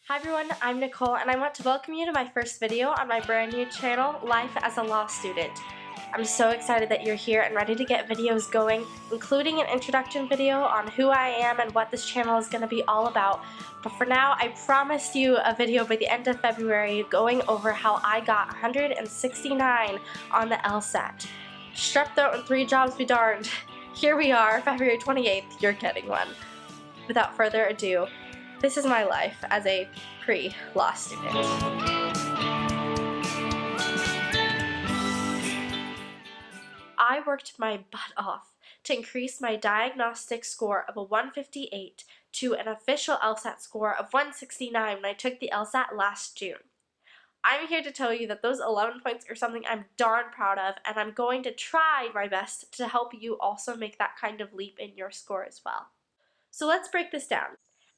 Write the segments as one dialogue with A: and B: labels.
A: Hi everyone, I'm Nicole and I want to welcome you to my first video on my brand new channel, Life as a Law Student. I'm so excited that you're here and ready to get videos going, including an introduction video on who I am and what this channel is going to be all about. But for now, I promised you a video by the end of February going over how I got 169 on the LSAT. Strep throat and 3 jobs be darned. Here we are, February 28th, you're getting one. Without further ado, this is my life as a pre-law student. I worked my butt off to increase my diagnostic score of a 158 to an official LSAT score of 169 when I took the LSAT last June. I'm here to tell you that those 11 points are something I'm darn proud of, and I'm going to try my best to help you also make that kind of leap in your score as well. So let's break this down.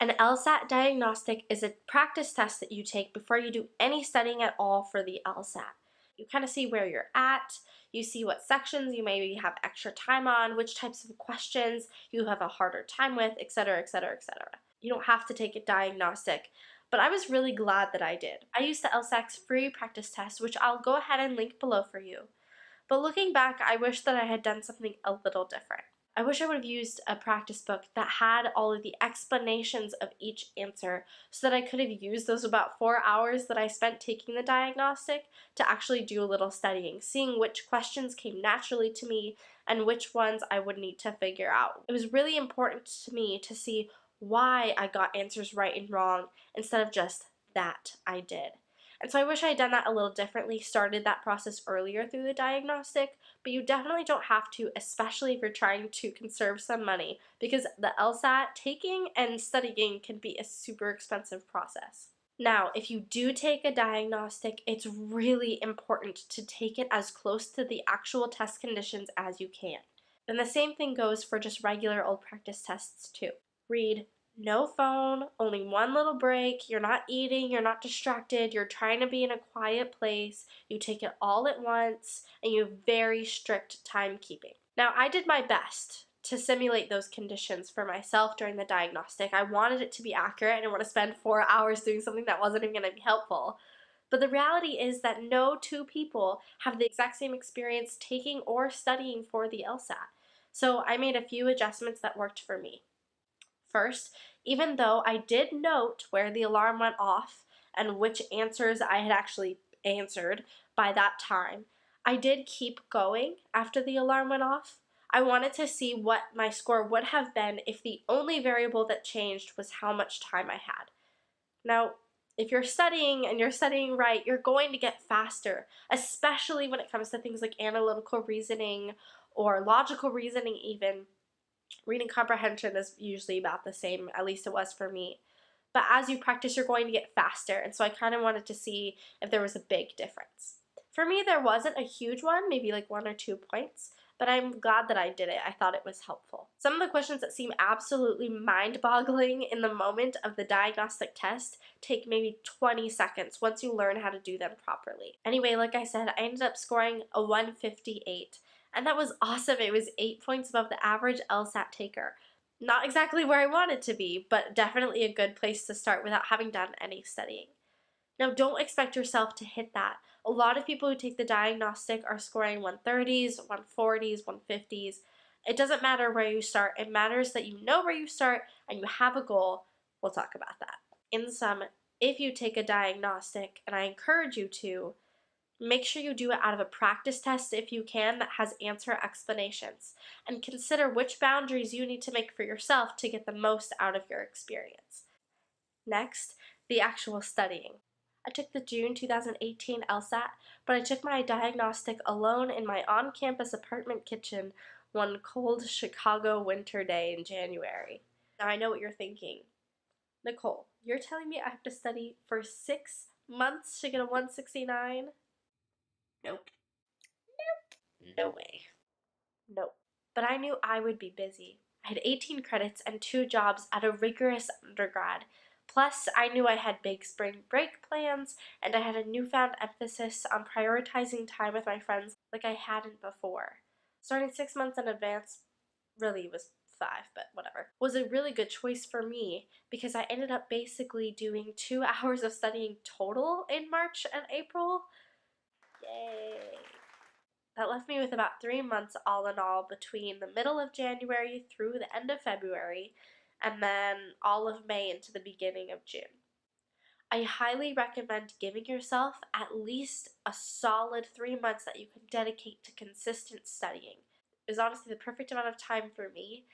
A: An LSAT diagnostic is a practice test that you take before you do any studying at all for the LSAT. You kind of see where you're at, you see what sections you maybe have extra time on, which types of questions you have a harder time with, etc., etc., etc. You don't have to take a diagnostic, but I was really glad that I did. I used the LSAT's free practice test, which I'll go ahead and link below for you. But looking back, I wish that I had done something a little different. I wish I would have used a practice book that had all of the explanations of each answer so that I could have used those about 4 hours that I spent taking the diagnostic to actually do a little studying, seeing which questions came naturally to me and which ones I would need to figure out. It was really important to me to see why I got answers right and wrong instead of just that I did. And so I wish I had done that a little differently, started that process earlier through the diagnostic, but you definitely don't have to, especially if you're trying to conserve some money, because the LSAT taking and studying can be a super expensive process. Now, if you do take a diagnostic, it's really important to take it as close to the actual test conditions as you can. And the same thing goes for just regular old practice tests too. Read no phone, only one little break, you're not eating, you're not distracted, you're trying to be in a quiet place, you take it all at once, and you have very strict timekeeping. Now, I did my best to simulate those conditions for myself during the diagnostic. I wanted it to be accurate. I didn't want to spend 4 hours doing something that wasn't even going to be helpful. But the reality is that no two people have the exact same experience taking or studying for the LSAT. So I made a few adjustments that worked for me. First, even though I did note where the alarm went off and which answers I had actually answered by that time, I did keep going after the alarm went off. I wanted to see what my score would have been if the only variable that changed was how much time I had. Now, if you're studying and you're studying right, you're going to get faster, especially when it comes to things like analytical reasoning or logical reasoning even. Reading comprehension is usually about the same, at least it was for me. But as you practice, you're going to get faster, and so I kind of wanted to see if there was a big difference. For me, there wasn't a huge one, maybe like 1 or 2 points, but I'm glad that I did it. I thought it was helpful. Some of the questions that seem absolutely mind-boggling in the moment of the diagnostic test take maybe 20 seconds once you learn how to do them properly. Anyway, like I said, I ended up scoring a 158. And that was awesome. It was 8 points above the average LSAT taker. Not exactly where I wanted to be, but definitely a good place to start without having done any studying. Now, don't expect yourself to hit that. A lot of people who take the diagnostic are scoring 130s, 140s, 150s. It doesn't matter where you start. It matters that you know where you start and you have a goal. We'll talk about that. In sum, if you take a diagnostic, and I encourage you to, make sure you do it out of a practice test if you can that has answer explanations, and consider which boundaries you need to make for yourself to get the most out of your experience. Next, the actual studying. I took the June 2018 LSAT, but I took my diagnostic alone in my on-campus apartment kitchen one cold Chicago winter day in January. Now I know what you're thinking. Nicole, you're telling me I have to study for 6 months to get a 169? Nope. No way. Nope. But I knew I would be busy. I had 18 credits and 2 jobs at a rigorous undergrad. Plus, I knew I had big spring break plans, and I had a newfound emphasis on prioritizing time with my friends like I hadn't before. Starting 6 months in advance really was 5, but whatever, was a really good choice for me because I ended up basically doing 2 hours of studying total in March and April. Yay! That left me with about 3 months all in all between the middle of January through the end of February, and then all of May into the beginning of June. I highly recommend giving yourself at least a solid 3 months that you can dedicate to consistent studying. It was honestly the perfect amount of time for me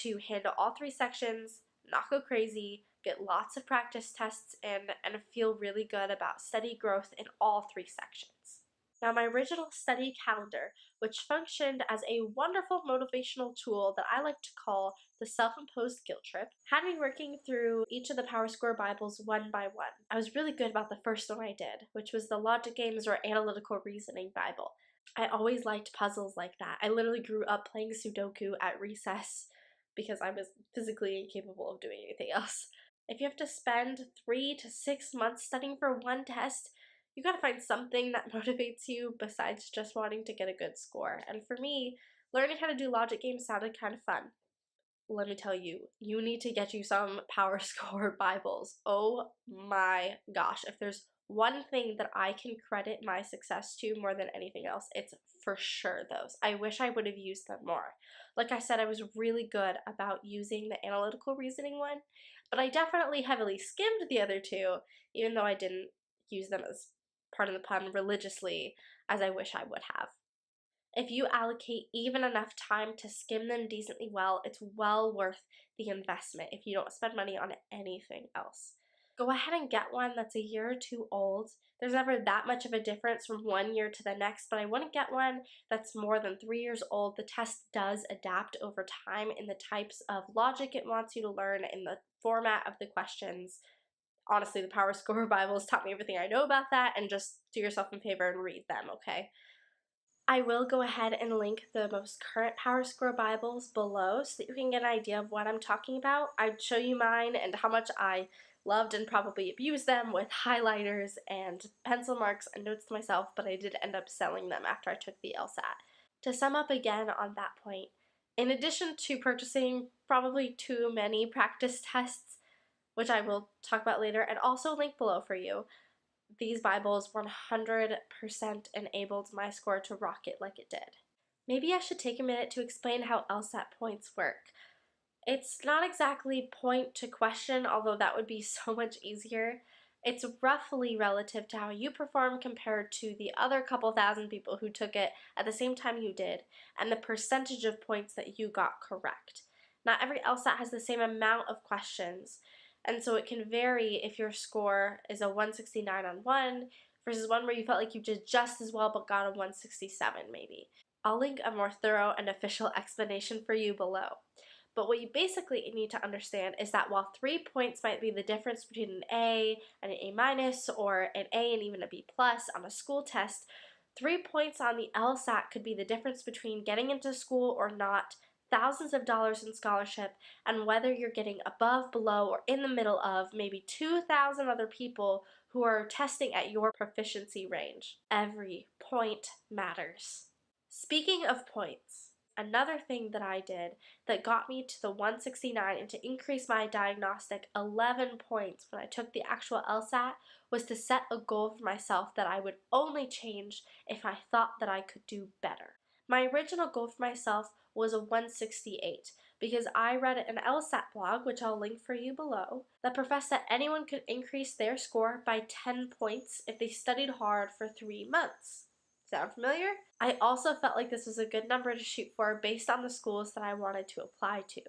A: to handle all 3 sections, not go crazy, get lots of practice tests in, and feel really good about steady growth in all 3 sections. Now, my original study calendar, which functioned as a wonderful motivational tool that I like to call the self-imposed guilt trip, had me working through each of the PowerScore Bibles one by one. I was really good about the first one I did, which was the Logic Games or Analytical Reasoning Bible. I always liked puzzles like that. I literally grew up playing Sudoku at recess because I was physically incapable of doing anything else. If you have to spend 3 to 6 months studying for one test, you gotta find something that motivates you besides just wanting to get a good score. And for me, learning how to do logic games sounded kind of fun. Let me tell you, you need to get you some PowerScore Bibles. Oh my gosh, if there's one thing that I can credit my success to more than anything else, it's for sure those. I wish I would have used them more. Like I said, I was really good about using the analytical reasoning one, but I definitely heavily skimmed the other two, even though I didn't use them, as part of the pun, religiously as I wish I would have. If you allocate even enough time to skim them decently well, it's well worth the investment if you don't spend money on anything else. Go ahead and get one that's a year or 2 old. There's never that much of a difference from one year to the next, but I wouldn't get one that's more than 3 years old. The test does adapt over time in the types of logic it wants you to learn, in the format of the questions. Honestly, the PowerScore Bibles taught me everything I know about that, and just do yourself a favor and read them, okay? I will go ahead and link the most current PowerScore Bibles below so that you can get an idea of what I'm talking about. I'd show you mine and how much I loved and probably abused them with highlighters and pencil marks and notes to myself, but I did end up selling them after I took the LSAT. To sum up again on that point, in addition to purchasing probably too many practice tests, which I will talk about later and also link below for you, these Bibles 100% enabled my score to rocket like it did. Maybe I should take a minute to explain how LSAT points work. It's not exactly point to question, although that would be so much easier. It's roughly relative to how you perform compared to the other couple thousand people who took it at the same time you did, and the percentage of points that you got correct. Not every LSAT has the same amount of questions, and so it can vary if your score is a 169 on one versus one where you felt like you did just as well but got a 167 maybe. I'll link a more thorough and official explanation for you below. But what you basically need to understand is that while 3 points might be the difference between an A and an A minus, or an A and even a B plus on a school test, 3 points on the LSAT could be the difference between getting into school or not, thousands of dollars in scholarship, and whether you're getting above, below, or in the middle of maybe 2,000 other people who are testing at your proficiency range. Every point matters. Speaking of points, another thing that I did that got me to the 169 and to increase my diagnostic 11 points when I took the actual LSAT was to set a goal for myself that I would only change if I thought that I could do better. My original goal for myself was a 168 because I read an LSAT blog, which I'll link for you below, that professed that anyone could increase their score by 10 points if they studied hard for 3 months. Sound familiar? I also felt like this was a good number to shoot for based on the schools that I wanted to apply to.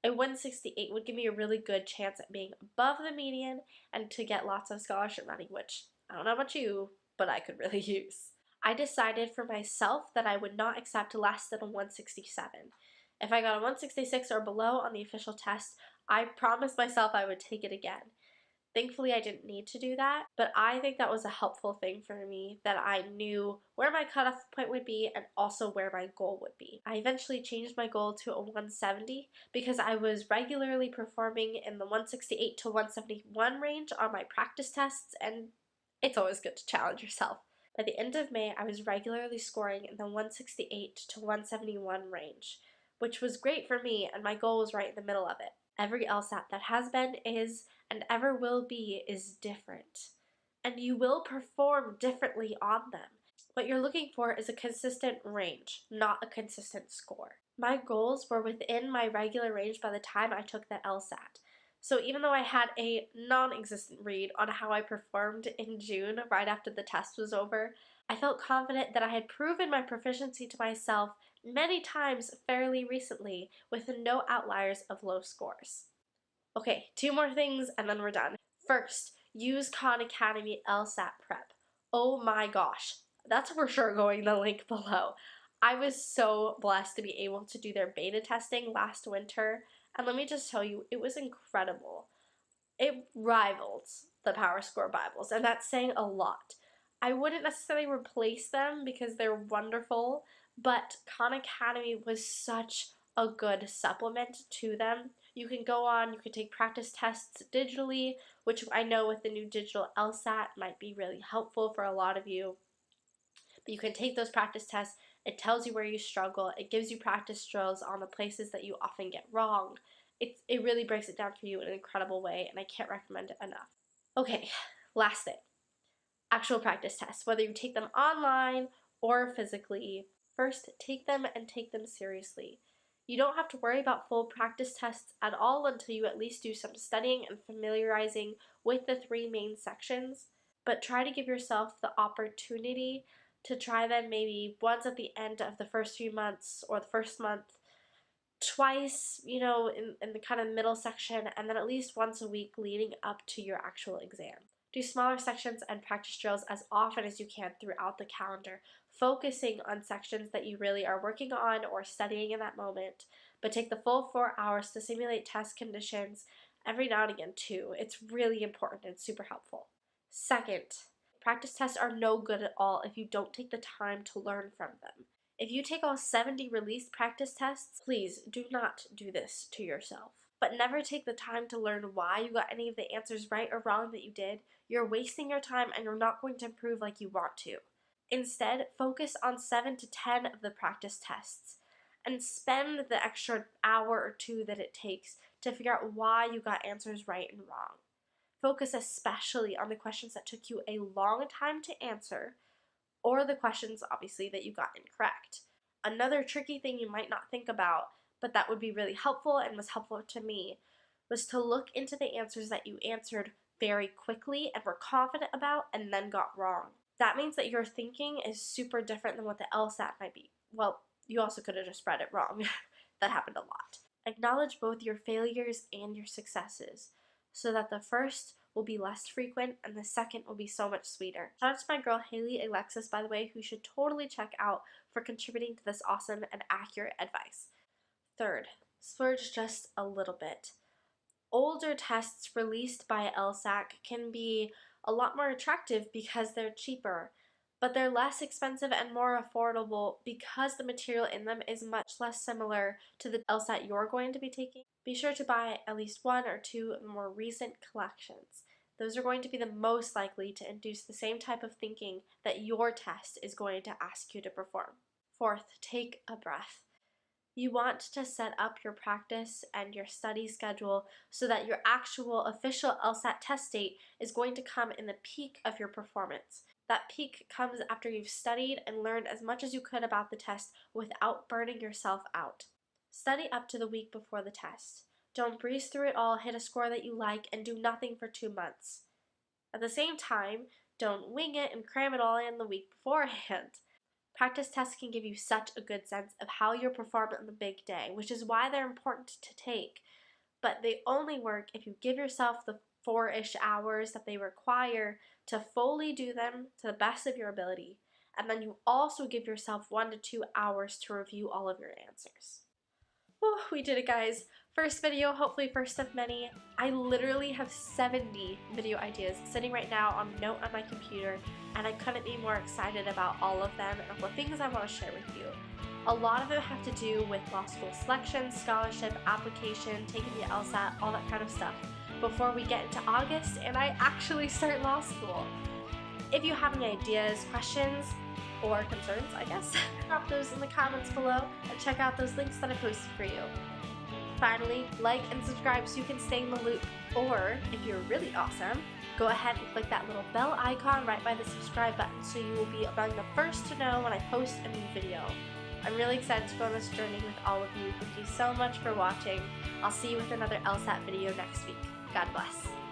A: A 168 would give me a really good chance at being above the median and to get lots of scholarship money, which I don't know about you, but I could really use. I decided for myself that I would not accept less than a 167. If I got a 166 or below on the official test, I promised myself I would take it again. Thankfully, I didn't need to do that, but I think that was a helpful thing for me, that I knew where my cutoff point would be and also where my goal would be. I eventually changed my goal to a 170 because I was regularly performing in the 168 to 171 range on my practice tests, and it's always good to challenge yourself. By the end of May, I was regularly scoring in the 168 to 171 range, which was great for me, and my goal was right in the middle of it. Every LSAT that has been, is, and ever will be is different, and you will perform differently on them. What you're looking for is a consistent range, not a consistent score. My goals were within my regular range by the time I took the LSAT. So even though I had a non-existent read on how I performed in June right after the test was over, I felt confident that I had proven my proficiency to myself many times fairly recently with no outliers of low scores. Okay, 2 more things and then we're done. First, use Khan Academy LSAT Prep. Oh my gosh, that's for sure going in the link below. I was so blessed to be able to do their beta testing last winter, and let me just tell you, it was incredible. It rivals the PowerScore Bibles, and that's saying a lot. I wouldn't necessarily replace them because they're wonderful, but Khan Academy was such a good supplement to them. You can go on, you can take practice tests digitally, which I know with the new digital LSAT might be really helpful for a lot of you. But you can take those practice tests, it tells you where you struggle, it gives you practice drills on the places that you often get wrong. It really breaks it down for you in an incredible way, and I can't recommend it enough. Okay, last thing. Actual practice tests, whether you take them online or physically, first take them and take them seriously. You don't have to worry about full practice tests at all until you at least do some studying and familiarizing with the 3 main sections, but try to give yourself the opportunity to try them maybe once at the end of the first few months or the first month, twice, in the kind of middle section, and then at least once a week leading up to your actual exam. Do smaller sections and practice drills as often as you can throughout the calendar, focusing on sections that you really are working on or studying in that moment, but take the full 4 hours to simulate test conditions every now and again too. It's really important and super helpful. Second, practice tests are no good at all if you don't take the time to learn from them. If you take all 70 released practice tests, please do not do this to yourself. But never take the time to learn why you got any of the answers right or wrong that you did. You're wasting your time and you're not going to improve like you want to. Instead, focus on 7 to 10 of the practice tests and spend the extra hour or 2 that it takes to figure out why you got answers right and wrong. Focus especially on the questions that took you a long time to answer, or the questions, obviously, that you got incorrect. Another tricky thing you might not think about, but that would be really helpful and was helpful to me, was to look into the answers that you answered very quickly and were confident about and then got wrong. That means that your thinking is super different than what the LSAT might be. Well, you also could have just read it wrong. That happened a lot. Acknowledge both your failures and your successes, so that the first will be less frequent and the second will be so much sweeter. Shout out to my girl Haley Alexis, by the way, who you should totally check out for contributing to this awesome and accurate advice. Third, splurge just a little bit. Older tests released by LSAC can be a lot more attractive because they're cheaper, but they're less expensive and more affordable because the material in them is much less similar to the LSAT you're going to be taking. Be sure to buy at least 1 or 2 of the more recent collections. Those are going to be the most likely to induce the same type of thinking that your test is going to ask you to perform. Fourth, take a breath. You want to set up your practice and your study schedule so that your actual official LSAT test date is going to come in the peak of your performance. That peak comes after you've studied and learned as much as you could about the test without burning yourself out. Study up to the week before the test. Don't breeze through it all, hit a score that you like, and do nothing for 2 months. At the same time, don't wing it and cram it all in the week beforehand. Practice tests can give you such a good sense of how you'll perform on the big day, which is why they're important to take. But they only work if you give yourself the 4-ish hours that they require to fully do them to the best of your ability. And then you also give yourself 1 to 2 hours to review all of your answers. Oh, we did it, guys. First video, hopefully first of many. I literally have 70 video ideas sitting right now on a note on my computer, and I couldn't be more excited about all of them and the things I want to share with you. A lot of them have to do with law school selection, scholarship, application, taking the LSAT, all that kind of stuff, before we get into August and I actually start law school. If you have any ideas, questions, or concerns, I guess. Drop those in the comments below and check out those links that I posted for you. Finally, like and subscribe so you can stay in the loop. Or, if you're really awesome, go ahead and click that little bell icon right by the subscribe button so you will be among the first to know when I post a new video. I'm really excited to go on this journey with all of you. Thank you so much for watching. I'll see you with another LSAT video next week. God bless.